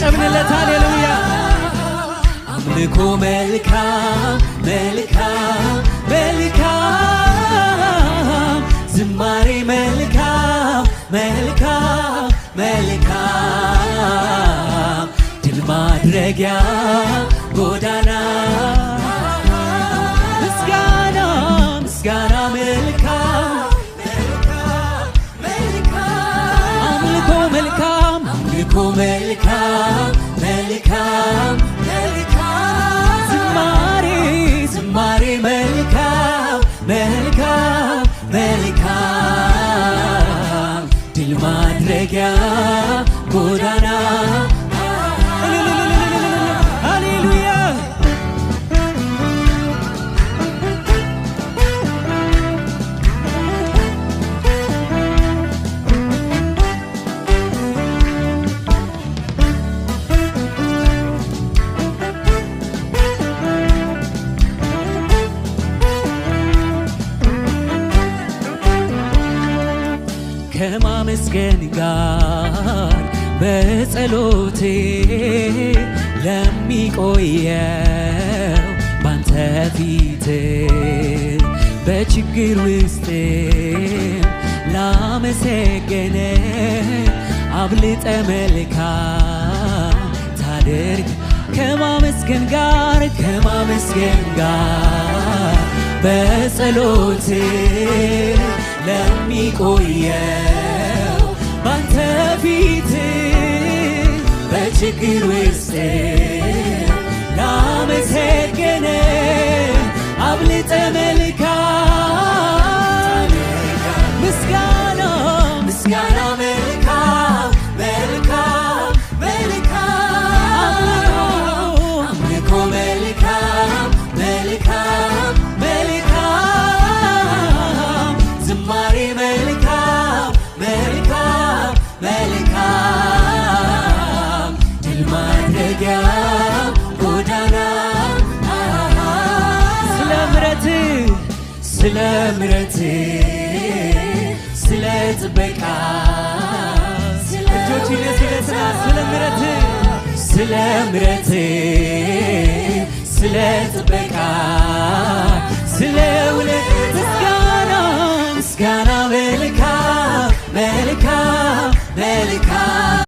ያጨብጨብንለት። ሃሌሉያ አምልኮ መልካም መልካም መልካም ዝማሬ መልካም መልካም መልካም ድል ማድረጊያ ጎዳና ምስጋና ምስጋና መልካም መልካም መልካም አምልኮ መልካም አምልኮ መልካም መልካም መልካም ዝማሬ ዝማሬ መልካም መልካም መልካም ድል ማድረጊያ ጎዳና ሃሌሉያ ከማመስገን ጋር በጸሎቴ ለሚቆየው ባንተ ፊት በችግር ውስጥ ላመሰገነ አብልጠ መልካም ታደርግ ከማመስገን ጋር በጸሎቴ ለሚቆየው ባንተ ፊት በችግር ውስጥ ላመሰገነ አብልጠ መልካም ምስጋና ምስጋና መልካም መልካም መልካም አምልኮ መልካም መልካም መልካም ዝማሬ መልካም መልካም መልካም ድል ማድረጊያ ጎዳና ስለ ምሕረት ስለ ጥበቃ እጆችን ስለ ምሕረት